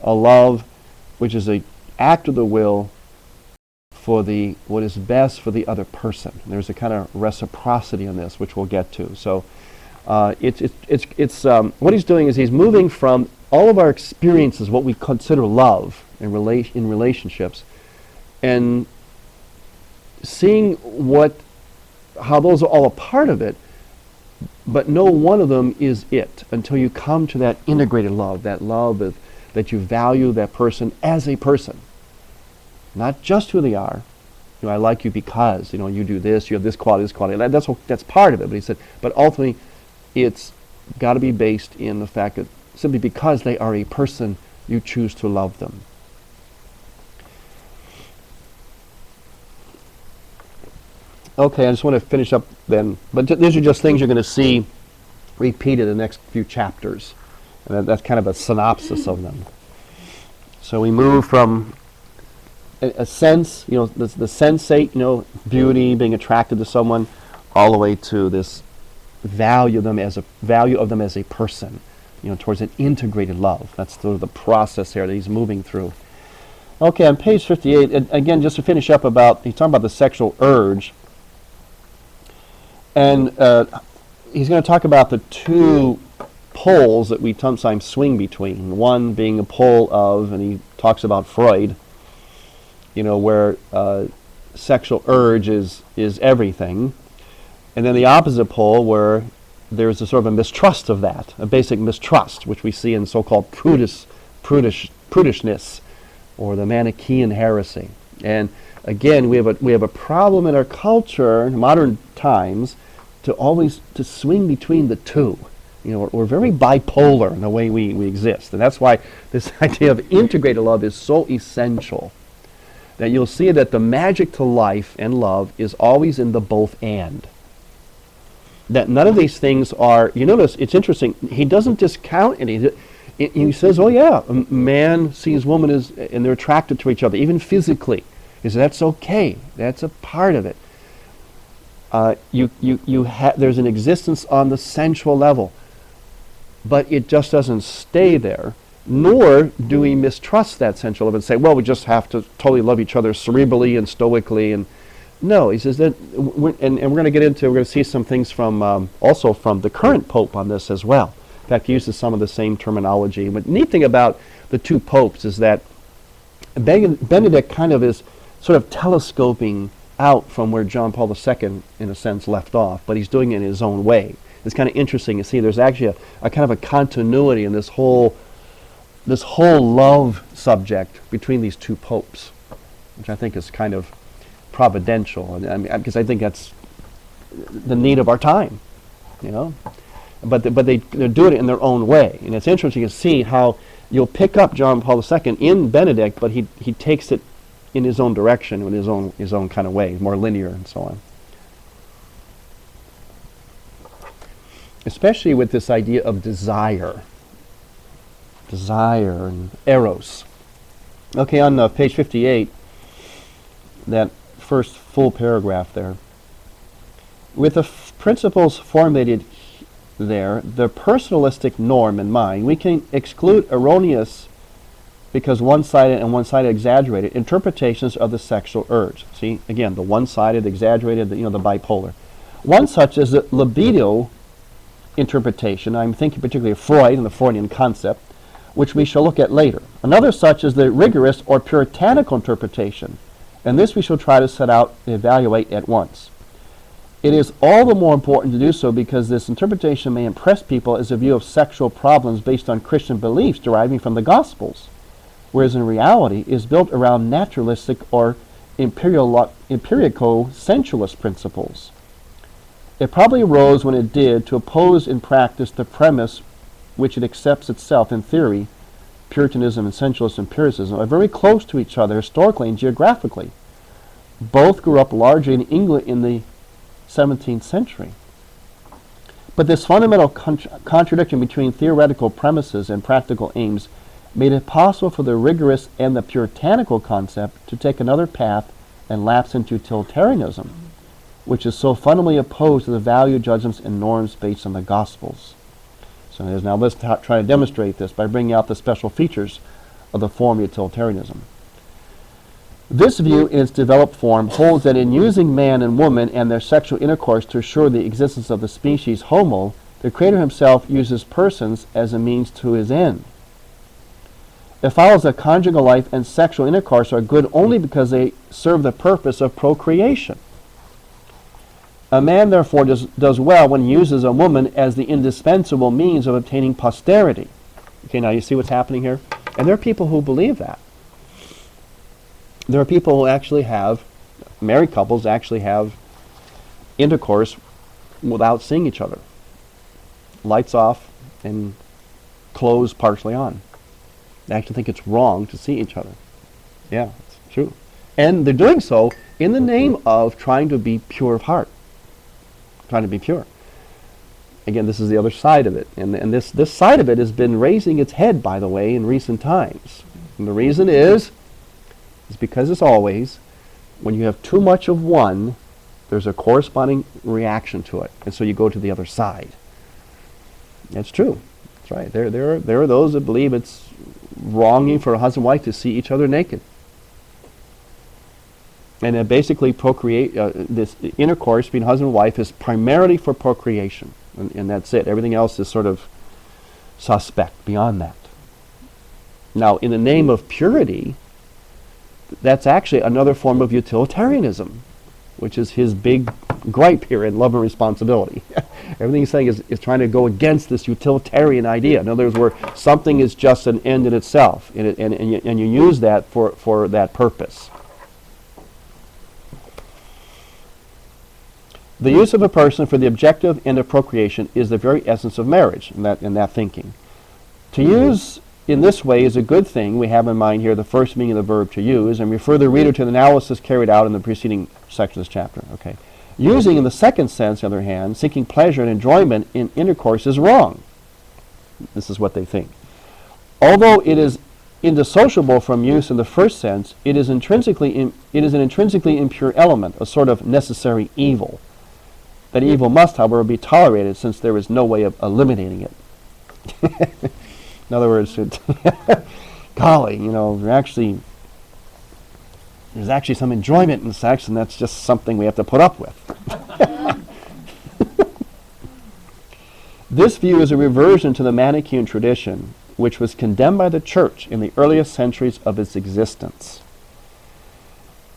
a love which is an act of the will for what is best for the other person. There's a kind of reciprocity in this, which we'll get to. So what he's doing is he's moving from all of our experiences, what we consider love in relationships, and seeing how those are all a part of it, but no one of them is it until you come to that integrated love, that love that you value that person as a person, not just who they are. I like you because you do this, you have this quality. That's part of it. But he said, but ultimately, it's got to be based in the fact that simply because they are a person, you choose to love them. Okay, I just want to finish up then. But these are just things you're going to see repeated in the next few chapters. And that's kind of a synopsis of them. So we move from a sense, the sensate, beauty, being attracted to someone, all the way to this value of them as a person, towards an integrated love. That's sort of the process here that he's moving through. Okay, on page 58, and again, just to finish up he's talking about the sexual urge. And he's going to talk about the two poles that we sometimes swing between. One being a pole of, and he talks about Freud, where sexual urge is everything. And then the opposite pole where there's a sort of a mistrust of that, a basic mistrust, which we see in so-called prudishness, or the Manichaean heresy. And again, we have a problem in our culture in modern times to swing between the two. We're very bipolar in the way we exist, and that's why this idea of integrated love is so essential. That you'll see that the magic to life and love is always in the both and. That none of these things are. You notice it's interesting. He doesn't discount any. He says, "Oh yeah, a man sees woman and they're attracted to each other, even physically." He says that's okay. That's a part of it. There's an existence on the sensual level, but it just doesn't stay there. Nor do we mistrust that sensual level and say, well, we just have to totally love each other cerebrally and stoically. And no, he says that, we're going to see some things also from the current Pope on this as well. In fact, he uses some of the same terminology. But the neat thing about the two popes is that Benedict kind of is sort of telescoping out from where John Paul II, in a sense, left off, but he's doing it in his own way. It's kind of interesting to see there's actually a kind of a continuity in this whole love subject between these two popes, which I think is kind of providential, and because I think that's the need of our time, But they're doing it in their own way, and it's interesting to see how you'll pick up John Paul II in Benedict, but he takes it in his own direction, in his own kind of way, more linear and so on. Especially with this idea of desire and eros. Okay, on page 58, that first full paragraph there. With the principles formulated there, the personalistic norm in mind, we can exclude erroneous, because one-sided and one-sided exaggerated interpretations of the sexual urge. See, again, the one-sided, exaggerated, the bipolar. One such is the libido interpretation. I'm thinking particularly of Freud and the Freudian concept, which we shall look at later. Another such is the rigorous or puritanical interpretation, and this we shall try to set out and evaluate at once. It is all the more important to do so because this interpretation may impress people as a view of sexual problems based on Christian beliefs deriving from the Gospels, whereas in reality is built around naturalistic or empirico-sensualist principles. It probably arose when it did to oppose in practice the premise which it accepts itself in theory. Puritanism and sensualist empiricism are very close to each other historically and geographically. Both grew up largely in England in the 17th century. But this fundamental contradiction between theoretical premises and practical aims made it possible for the rigorous and the puritanical concept to take another path and lapse into utilitarianism, which is so fundamentally opposed to the value judgments and norms based on the Gospels. So now let's try to demonstrate this by bringing out the special features of the form utilitarianism. This view, in its developed form, holds that in using man and woman and their sexual intercourse to assure the existence of the species Homo, the Creator himself uses persons as a means to his end. It follows that conjugal life and sexual intercourse are good only because they serve the purpose of procreation. A man, therefore, does well when he uses a woman as the indispensable means of obtaining posterity. Okay, now you see what's happening here? And there are people who believe that. There are people who actually have, married couples actually have intercourse without seeing each other. Lights off and clothes partially on. They actually think it's wrong to see each other. Yeah, it's true. And they're doing so in the name of trying to be pure of heart. Trying to be pure. Again, this is the other side of it. And this side of it has been raising its head, by the way, in recent times. And the reason is because, as always, when you have too much of one, there's a corresponding reaction to it. And so you go to the other side. That's true. That's right. There are those that believe it's wronging for a husband and wife to see each other naked. And basically procreate, this intercourse between husband and wife is primarily for procreation. And that's it. Everything else is sort of suspect beyond that. Now, in the name of purity, that's actually another form of utilitarianism, which is his big gripe here in Love and Responsibility. Everything he's saying is trying to go against this utilitarian idea. In other words, where something is just an end in itself, and you use that for that purpose. The use of a person for the objective end of procreation is the very essence of marriage in that thinking. To use in this way is a good thing. We have in mind here the first meaning of the verb to use, and refer the reader to the analysis carried out in the preceding section of this chapter. Okay. Using in the second sense, on the other hand, seeking pleasure and enjoyment in intercourse is wrong. This is what they think. Although it is indissociable from use in the first sense, it is an intrinsically impure element, a sort of necessary evil. That evil must, however, be tolerated, since there is no way of eliminating it. In other words, golly, there's actually some enjoyment in sex, and that's just something we have to put up with. This view is a reversion to the Manichaean tradition, which was condemned by the Church in the earliest centuries of its existence.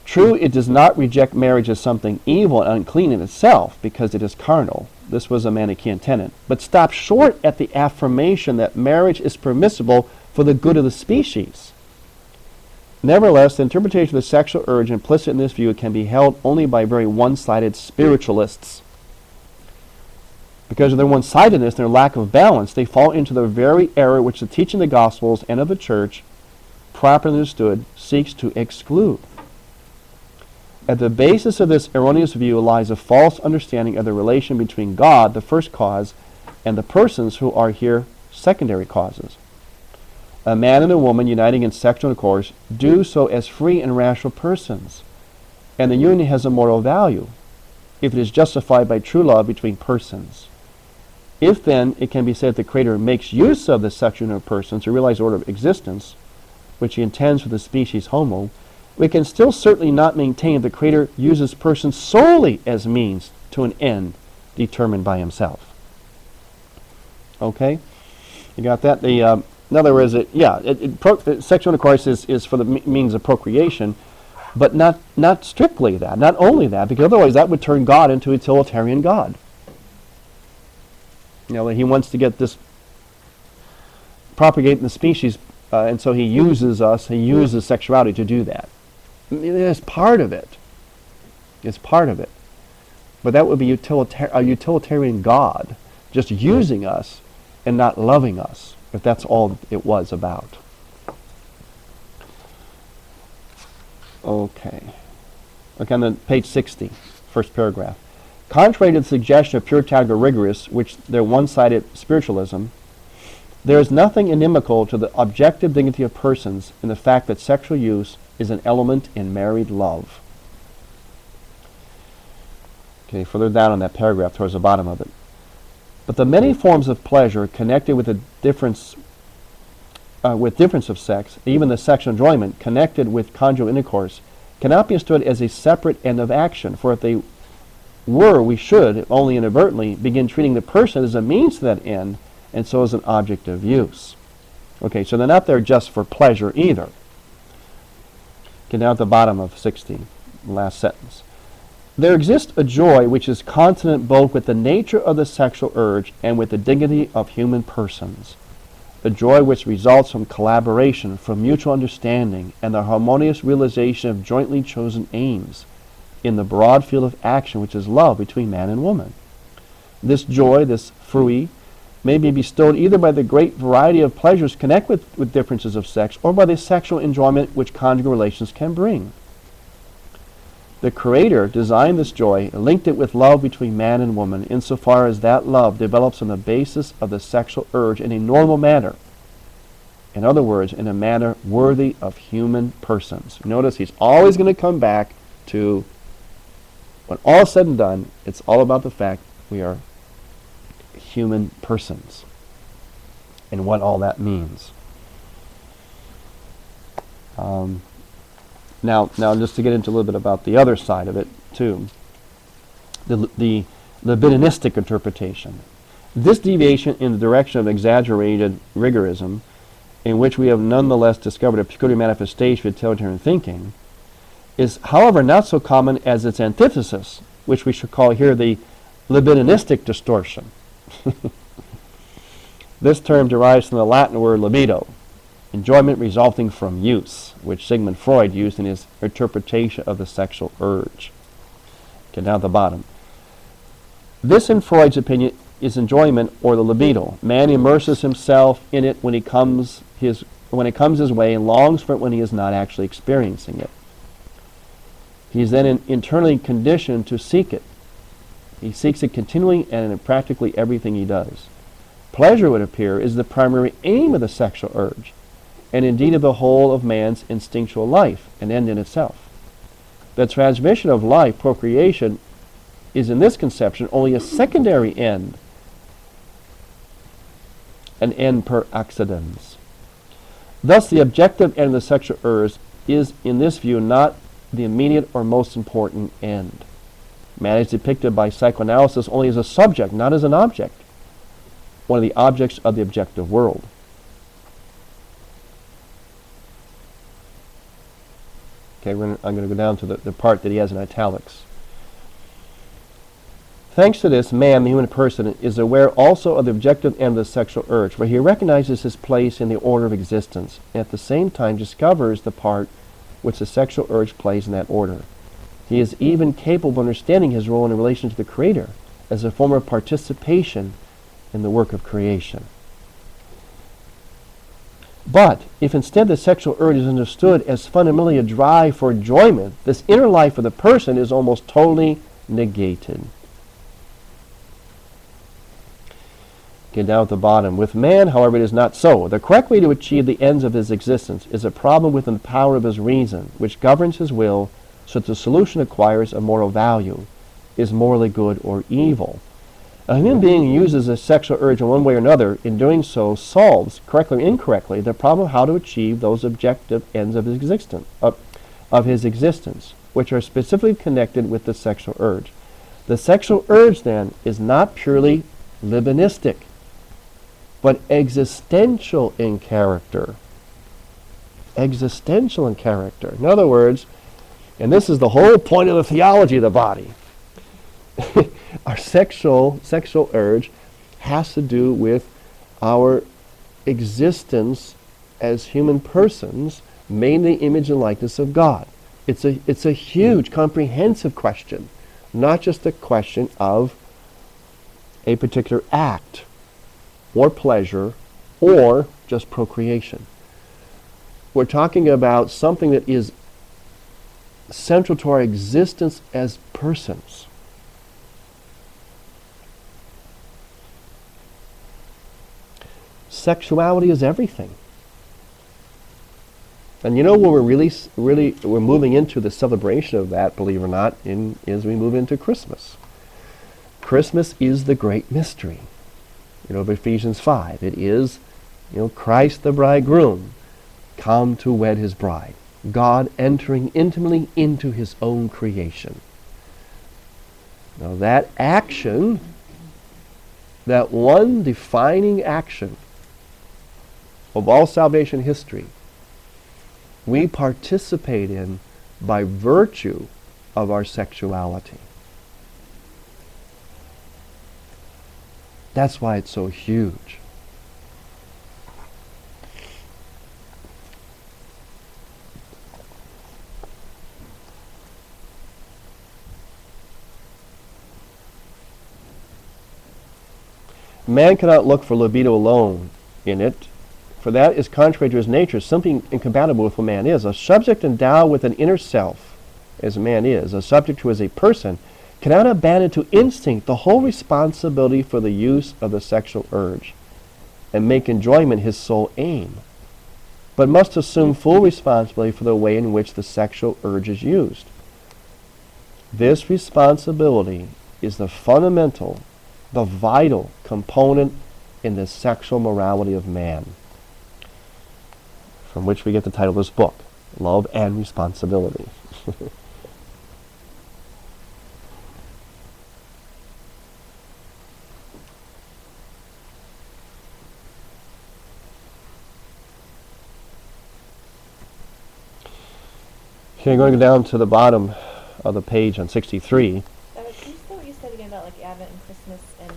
True, it does not reject marriage as something evil and unclean in itself, because it is carnal. This was a Manichaean tenet, but stops short at the affirmation that marriage is permissible for the good of the species. Nevertheless, the interpretation of the sexual urge implicit in this view can be held only by very one-sided spiritualists. Because of their one-sidedness and their lack of balance, they fall into the very error which the teaching of the Gospels and of the Church, properly understood, seeks to exclude. At the basis of this erroneous view lies a false understanding of the relation between God, the first cause, and the persons who are here secondary causes. A man and a woman uniting in sexual intercourse do so as free and rational persons, and the union has a moral value if it is justified by true love between persons. If then it can be said that the Creator makes use of the sexual union of persons to realize the order of existence, which he intends for the species Homo, we can still certainly not maintain the Creator uses persons solely as means to an end determined by himself. Okay? You got that? In other words, sexual intercourse is for the means of procreation, but not strictly that, not only that, because otherwise that would turn God into a utilitarian God. He wants to get this propagate in the species, and so he uses sexuality to do that. It's part of it. It's part of it. But that would be a utilitarian God, just using us and not loving us, if that's all it was about. Okay, on the page 60, first paragraph. Contrary to the suggestion of puritanical rigorists, which their one-sided spiritualism, there is nothing inimical to the objective dignity of persons in the fact that sexual use is an element in married love. Okay, further down on that paragraph, towards the bottom of it. But the many forms of pleasure connected with the difference with difference of sex, even the sexual enjoyment connected with conjugal intercourse, cannot be understood as a separate end of action. For if they were, we should, if only inadvertently, begin treating the person as a means to that end, and so as an object of use. Okay, so they're not there just for pleasure either. Okay, down at the bottom of 16, last sentence. There exists a joy which is consonant both with the nature of the sexual urge and with the dignity of human persons. The joy which results from collaboration, from mutual understanding, and the harmonious realization of jointly chosen aims in the broad field of action which is love between man and woman. This joy, this fruit, may be bestowed either by the great variety of pleasures connected with differences of sex or by the sexual enjoyment which conjugal relations can bring. The Creator designed this joy and linked it with love between man and woman insofar as that love develops on the basis of the sexual urge in a normal manner. In other words, in a manner worthy of human persons. Notice he's always going to come back to, when all is said and done, it's all about the fact we are human persons and what all that means. Now, just to get into a little bit about the other side of it, too, the libidinoistic interpretation. This deviation in the direction of exaggerated rigorism, in which we have nonetheless discovered a peculiar manifestation of utilitarian thinking, is, however, not so common as its antithesis, which we should call here the libidinoistic distortion. This term derives from the Latin word libido, enjoyment resulting from use, which Sigmund Freud used in his interpretation of the sexual urge. Okay, down at the bottom. This, in Freud's opinion, is enjoyment or the libido. Man immerses himself in it when it comes his way and longs for it when he is not actually experiencing it. He is then internally conditioned to seek it. He seeks it continually and in practically everything he does. Pleasure, it would appear, is the primary aim of the sexual urge, and indeed of the whole of man's instinctual life, an end in itself. The transmission of life, procreation, is in this conception only a secondary end, an end per accidens. Thus the objective end of the sexual urge is, in this view, not the immediate or most important end. Man is depicted by psychoanalysis only as a subject, not as an object, one of the objects of the objective world. Okay, I'm going to go down to the part that he has in italics. Thanks to this, man, the human person, is aware also of the objective end of the sexual urge, where he recognizes his place in the order of existence, and at the same time discovers the part which the sexual urge plays in that order. He is even capable of understanding his role in relation to the Creator as a form of participation in the work of creation. But if instead the sexual urge is understood as fundamentally a drive for enjoyment, this inner life of the person is almost totally negated. Get down at the bottom. With man, however, it is not so. The correct way to achieve the ends of his existence is a problem within the power of his reason, which governs his will so that the solution acquires a moral value, is morally good or evil. A human being who uses a sexual urge in one way or another, in doing so, solves, correctly or incorrectly, the problem of how to achieve those objective ends of his existence, which are specifically connected with the sexual urge. The sexual urge, then, is not purely libinistic, but existential in character. Existential in character. In other words, and this is the whole point of the theology of the body, our sexual urge has to do with our existence as human persons made in the image and likeness of God. It's a huge, comprehensive question, not just a question of a particular act or pleasure or just procreation. We're talking about something that is central to our existence as persons. Sexuality is everything. And you know when we're moving into the celebration of that, believe it or not, as we move into Christmas. Christmas is the great mystery, of Ephesians 5. It is Christ the bridegroom, come to wed his bride. God entering intimately into his own creation. Now that action, that one defining action of all salvation history, we participate in by virtue of our sexuality. That's why it's so huge. Man cannot look for libido alone in it, for that is contrary to his nature, something incompatible with what man is. A subject endowed with an inner self, as man is, a subject who is a person, cannot abandon to instinct the whole responsibility for the use of the sexual urge and make enjoyment his sole aim, but must assume full responsibility for the way in which the sexual urge is used. This responsibility is the fundamental, the vital component in the sexual morality of man, from which we get the title of this book, Love and Responsibility. Okay, going to go down to the bottom of the page on 63. Can you say what you said again about like Advent and Christmas and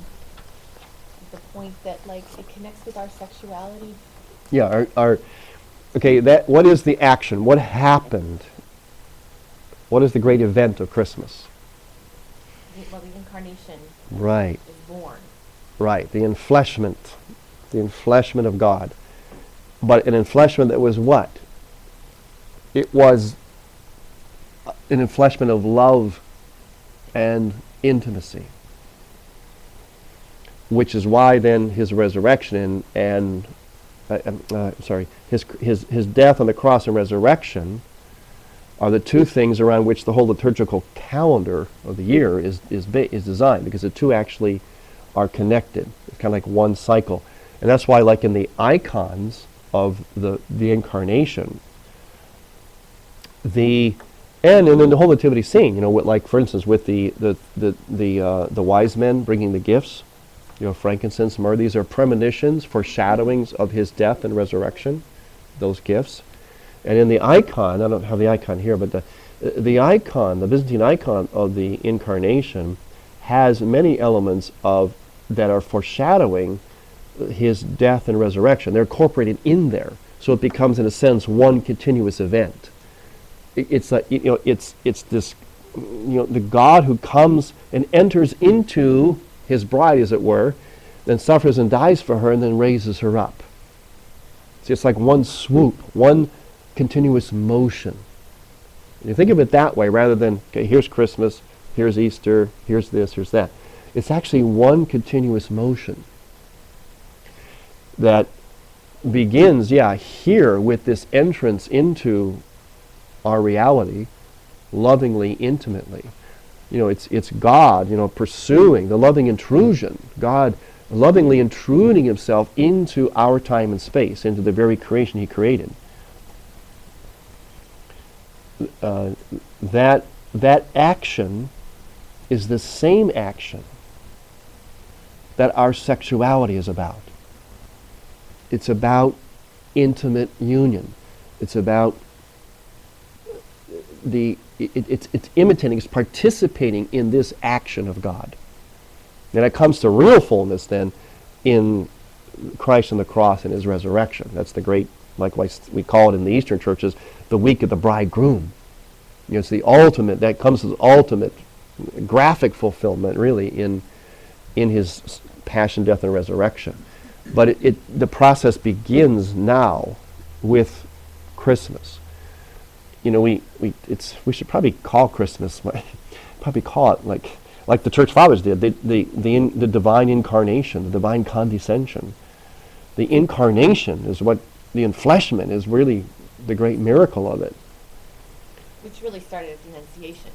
the point that like it connects with our sexuality? Yeah, okay, what is the action? What happened? What is the great event of Christmas? Well, the incarnation Right. is born. Right, the enfleshment of God. But an enfleshment that was what? It was an enfleshment of love and intimacy, which is why then his resurrection and his death on the cross and resurrection are the two things around which the whole liturgical calendar of the year is designed, because the two actually are connected. It's kind of like one cycle. And that's why, like in the icons of the incarnation, and in the whole nativity scene, like for instance with the wise men bringing the gifts, frankincense, myrrh, these are premonitions, foreshadowings of his death and resurrection, those gifts. And in the icon, I don't have the icon here, but the icon, the Byzantine icon of the incarnation, has many elements that are foreshadowing his death and resurrection. They're incorporated in there, so it becomes, in a sense, one continuous event. It's this, the God who comes and enters into his bride, as it were, then suffers and dies for her, and then raises her up. See, it's like one swoop, one continuous motion. You think of it that way, rather than, okay, here's Christmas, here's Easter, here's this, here's that. It's actually one continuous motion that begins, here with this entrance into our reality, lovingly, intimately. It's God, pursuing the loving intrusion, God lovingly intruding himself into our time and space, into the very creation he created. That action is the same action that our sexuality is about. It's about intimate union. It's about it's imitating, it's participating in this action of God. And it comes to real fullness then in Christ on the cross and his resurrection. That's the great, likewise we call it in the Eastern churches, the week of the bridegroom. It's the ultimate, that comes as ultimate graphic fulfillment really in his passion, death, and resurrection. But the process begins now with Christmas. We should probably call Christmas, probably call it like the church fathers did, the divine incarnation, the divine condescension. The incarnation is what, the enfleshment is really the great miracle of it. Which really started at the Annunciation.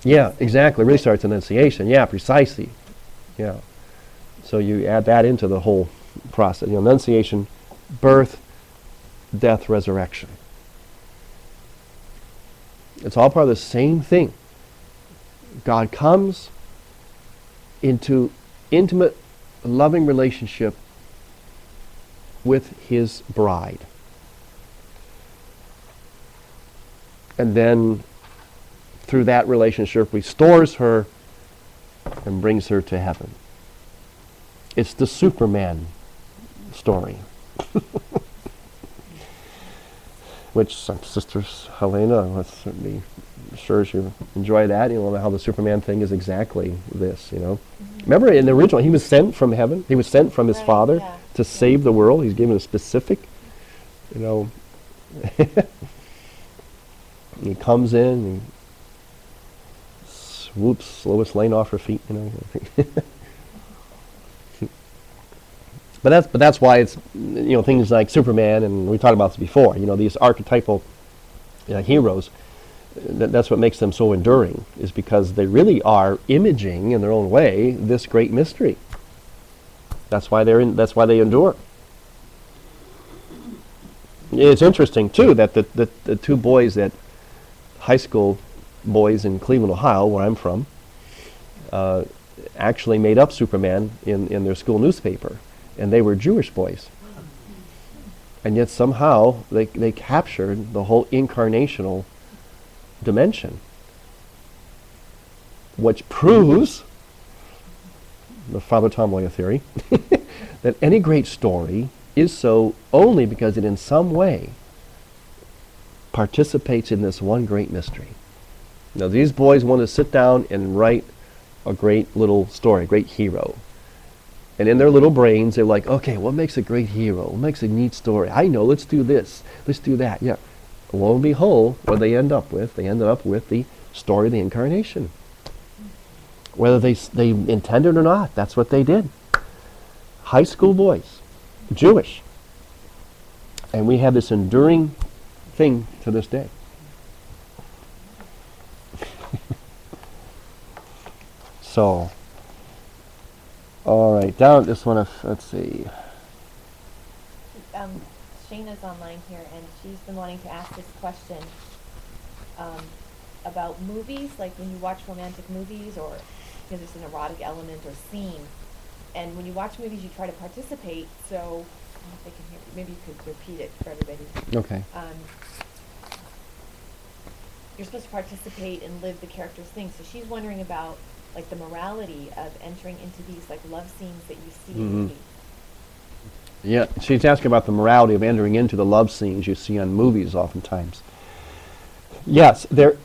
Yeah, exactly. It really starts at Annunciation. Yeah, precisely. Yeah. So you add that into the whole process. Annunciation birth, death, resurrection. It's all part of the same thing. God comes into intimate, loving relationship with his bride. And then through that relationship restores her and brings her to heaven. It's the Superman story. Which Sister Helena was certainly sure you enjoy that. You know how the Superman thing is exactly this. Remember in the original, he was sent from heaven. He was sent from his Father to save the world. He's given a specific. He comes in and swoops Lois Lane off her feet. But that's why it's things like Superman, and we talked about this before. These archetypal heroes. That's what makes them so enduring, is because they really are imaging in their own way this great mystery. That's why that's why they endure. It's interesting too that the two boys, that high school boys in Cleveland, Ohio, where I'm from, actually made up Superman in their school newspaper. And they were Jewish boys. And yet somehow they captured the whole incarnational dimension, which proves the Father Tom Loya theory that any great story is so only because it in some way participates in this one great mystery. Now these boys want to sit down and write a great little story, a great hero. And in their little brains, they're like, okay, what makes a great hero? What makes a neat story? I know, let's do this. Let's do that. Yeah. Lo and behold, what they end up with? They ended up with the story of the Incarnation. Whether they intended or not, that's what they did. High school boys, Jewish. And we have this enduring thing to this day. So, all right, down this one, let's see. Shayna's online here, and she's been wanting to ask this question about movies, like when you watch romantic movies, or there's an erotic element or scene, and when you watch movies, you try to participate. So, I don't know if they can hear. Maybe you could repeat it for everybody. Okay. You're supposed to participate and live the character's thing. So she's wondering about like the morality of entering into these like love scenes that you see in movies. Yeah, she's asking about the morality of entering into the love scenes you see on movies oftentimes. Yes, they're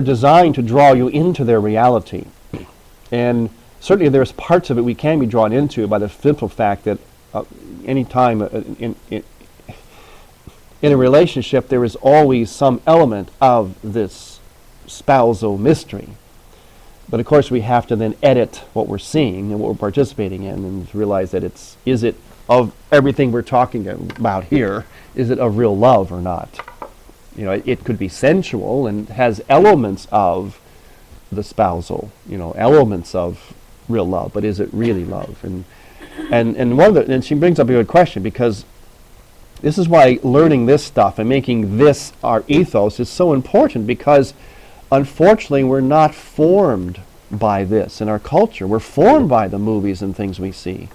designed to draw you into their reality. And certainly there's parts of it we can be drawn into by the simple fact that any time in a relationship there is always some element of this spousal mystery. But of course we have to then edit what we're seeing and what we're participating in and realize that is it of everything we're talking about here, is it of real love or not? It could be sensual and has elements of the spousal, elements of real love, but is it really love? And and she brings up a good question, because this is why learning this stuff and making this our ethos is so important, because unfortunately we're not formed by this in our culture. We're formed by the movies and things we see.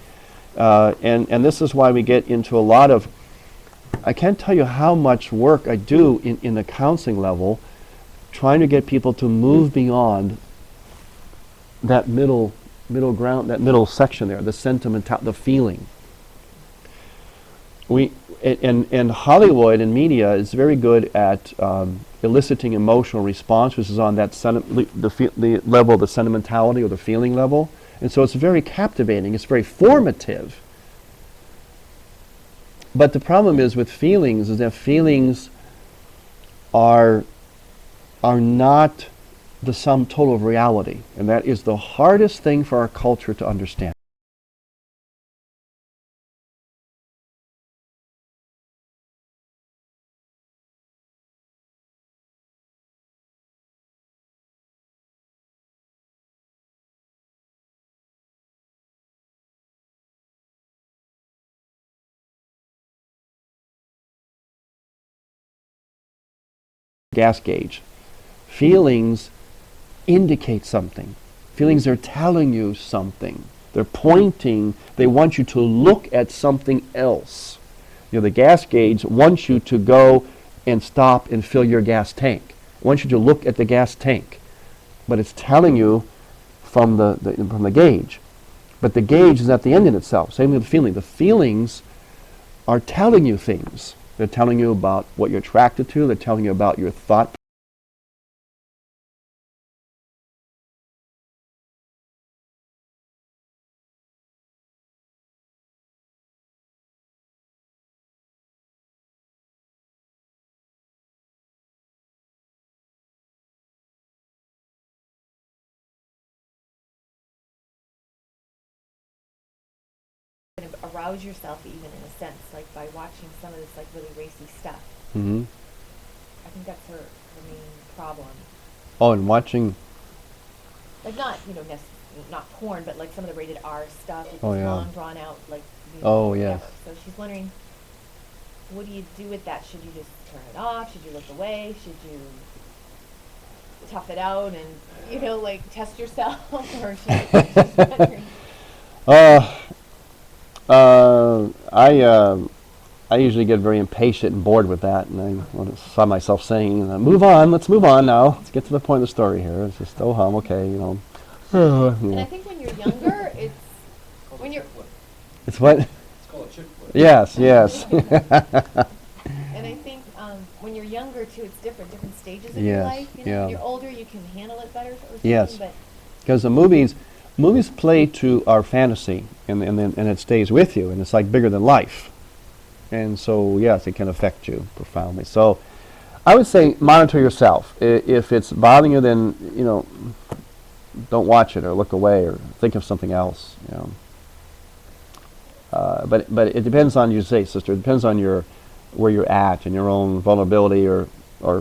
And this is why we get into a lot of, I can't tell you how much work I do in the counseling level, trying to get people to move beyond that middle ground, that middle section there, the sentimental, the feeling. And Hollywood and media is very good at eliciting emotional response, which is on that the level of the sentimentality or the feeling level. And so it's very captivating, it's very formative. But the problem is with feelings is that feelings are not the sum total of reality. And that is the hardest thing for our culture to understand. gas gauge. Feelings indicate something. Feelings are telling you something. They're pointing, they want you to look at something else. You know, the gas gauge wants you to go and stop and fill your gas tank. It wants you to look at the gas tank. But it's telling you from the gauge. But the gauge is not the end in itself. Same with the feeling. The feelings are telling you things. They're telling you about what you're attracted to. They're telling you about your thought. Kind of arouse yourself even in a sense, like by watching some of this like really racy stuff. Mm-hmm. I think that's her main problem. Oh, and watching. Like not, you know, not porn, but like some of the rated R stuff. It's Oh, yeah. long, drawn out, like. Oh, yes. Whatever. So she's wondering, what do you do with that? Should you just turn it off? Should you look away? Should you tough it out and, you know, like test yourself? Or she's wondering. I usually get very impatient and bored with that, and I find myself saying, "Move on. Let's move on now. Let's get to the point of the story here." It's just, oh, okay, you know. And I think when you're younger, it's when you're. It's what? It's called a chick flick. Yes, yes. And I think when you're younger too, it's different stages of your Yes, life. You know, yeah. when you're older, you can handle it better or something. Yes. But Because the movies play to our fantasy, and it stays with you, and it's like bigger than life. And so, yes, it can affect you profoundly. So, I would say monitor yourself. If it's bothering you, then, you know, don't watch it or look away or think of something else. You know. But it depends on, you say, sister. It depends on where you're at and your own vulnerability or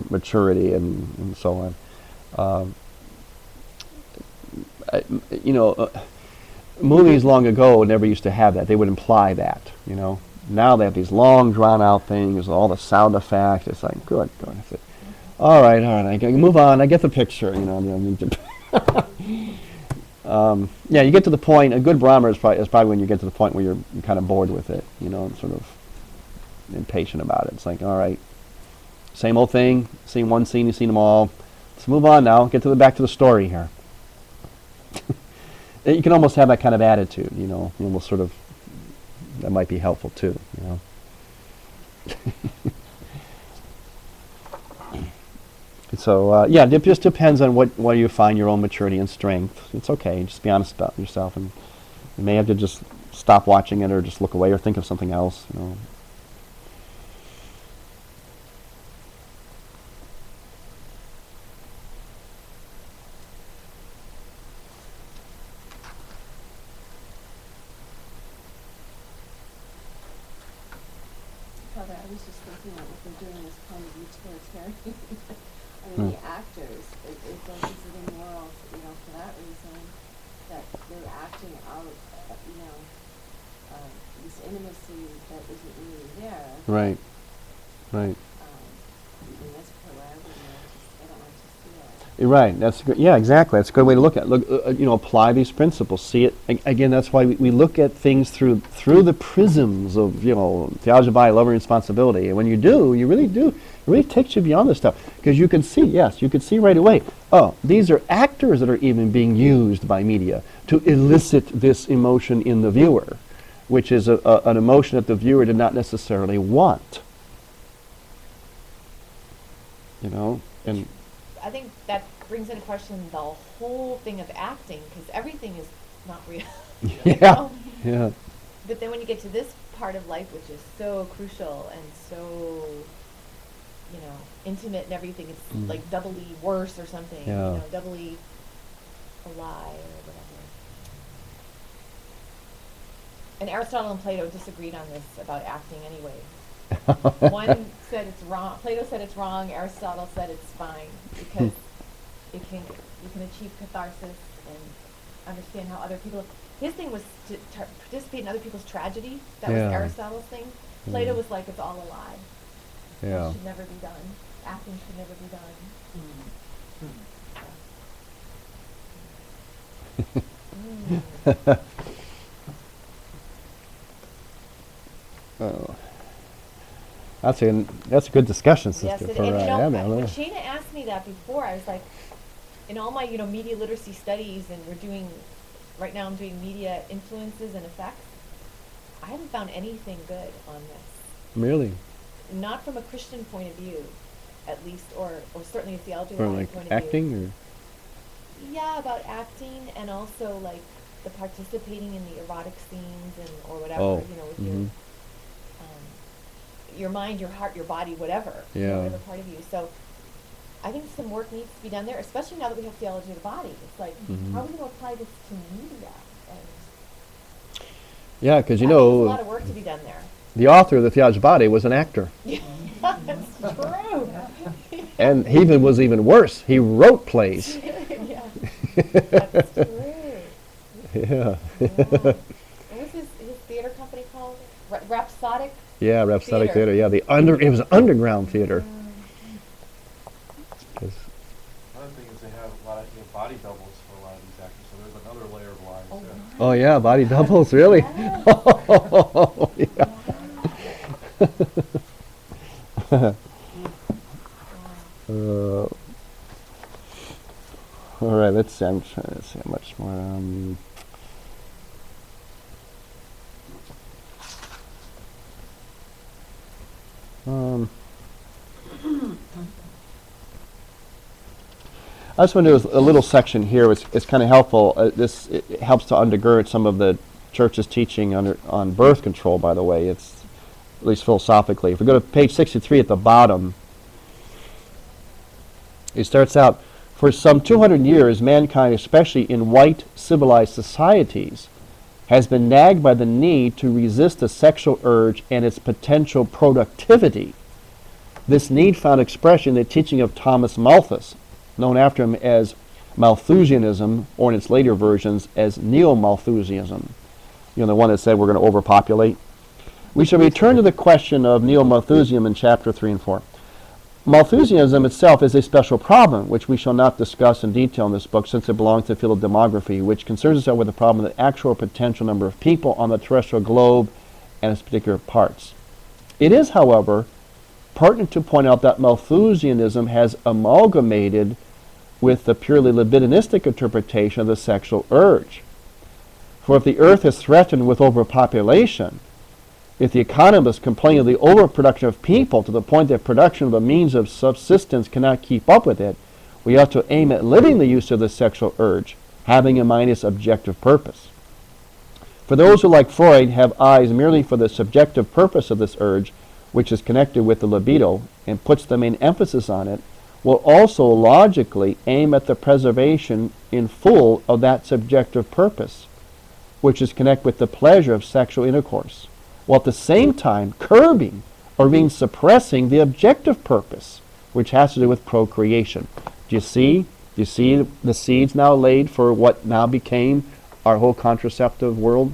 maturity and so on. You know, movies long ago never used to have that. They would imply that, you know. Now they have these long, drawn-out things, all the sound effects. It's like, good. It's all right, I can move on. I get the picture, you know. Yeah, you get to the point. A good Brahma is probably when you get to the point where you're kind of bored with it, you know, and sort of impatient about it. It's like, all right, same old thing. Seen one scene, you've seen them all. Let's move on now. Get back to the story here. You can almost have that kind of attitude, you know. You almost sort of, that might be helpful too, you know. So yeah, it just depends on what you find your own maturity and strength. It's okay. Just be honest about yourself, and you may have to just stop watching it, or just look away, or think of something else, you know. Father, I was just thinking that what they're doing is kind of utilitarian. I mean, the actors, it's like, is it immoral, you know, for that reason, that they're acting out, you know, this intimacy that isn't really there. Right. Right. I mean, that's part where I wouldn't I don't like to see it. You're right. That's good. Yeah, exactly. That's a good way to look at it. Look, you know, apply these principles. See it again. That's why we look at things through the prisms of, you know, theology of body, love and responsibility. And when you do, you really do. It really takes you beyond this stuff, because you can see. Yes, you can see right away. Oh, these are actors that are even being used by media to elicit this emotion in the viewer, which is an emotion that the viewer did not necessarily want. You know, and I think that brings into question the whole thing of acting, because everything is not real. You yeah, know? yeah. But then when you get to this part of life, which is so crucial and so, you know, intimate and everything, it's like doubly worse or something. Yeah. You know, doubly a lie or whatever. And Aristotle and Plato disagreed on this about acting anyway. One said it's wrong. Plato said it's wrong. Aristotle said it's fine, because you can achieve catharsis and understand how other people. His thing was to participate in other people's tragedy. That was Yeah. Aristotle's thing. Plato was like, it's all a lie. Yeah. It should never be done. acting should never be done. Oh. That's a good discussion, Yes, sister. and For, you know, Abby. when Shana asked me that before, I was like, in all my, media literacy studies, and right now I'm doing media influences and effects, I haven't found anything good on this. Really? Not from a Christian point of view, at least, or certainly a theology For line like point of acting, view. or? Yeah, about acting, and also like the participating in the erotic scenes or whatever, Oh, with mhm. your mind, your heart, your body, whatever, Yeah. whatever part of you. So I think some work needs to be done there, especially now that we have theology of the body. It's like, Mhm. how are we going to apply this to media? And Yeah, because I think there's a lot of work to be done there. the author of the Theology of the Body was an actor, That's true. and he was even worse. He wrote plays. Yeah, that's true. Yeah. What was his theater company called? Rhapsodic? Yeah, Rhapsodic Theater. Theater. Yeah, it was an underground theater. 'Cause- Another thing is they have a lot of body doubles for a lot of these actors, so there's another layer of lies Oh, there. wow. oh yeah, body doubles, really? Yeah. All right, let's see. I'm trying to see how much more. I just want to do a little section here. It's kind of helpful. It helps to undergird some of the church's teaching on birth control. By the way, it's at least philosophically. If we go to page 63 at the bottom, it starts out, for some 200 years, mankind, especially in white civilized societies, has been nagged by the need to resist the sexual urge and its potential productivity. This need found expression in the teaching of Thomas Malthus, known after him as Malthusianism, or in its later versions as Neo-Malthusianism. The one that said we're going to overpopulate. We shall return to the question of Neo-Malthusianism in chapter 3 and 4. Malthusianism itself is a special problem, which we shall not discuss in detail in this book, since it belongs to the field of demography, which concerns itself with the problem of the actual potential number of people on the terrestrial globe and its particular parts. It is, however, pertinent to point out that Malthusianism has amalgamated with the purely libidinistic interpretation of the sexual urge. For if the earth is threatened with overpopulation, if the economists complain of the overproduction of people to the point that production of the means of subsistence cannot keep up with it, we ought to aim at limiting the use of the sexual urge, having in mind its objective purpose. For those who, like Freud, have eyes merely for the subjective purpose of this urge, which is connected with the libido and puts the main emphasis on it, will also logically aim at the preservation in full of that subjective purpose, which is connected with the pleasure of sexual intercourse, while at the same time curbing or even suppressing the objective purpose, which has to do with procreation. Do you see the seeds now laid for what now became our whole contraceptive world?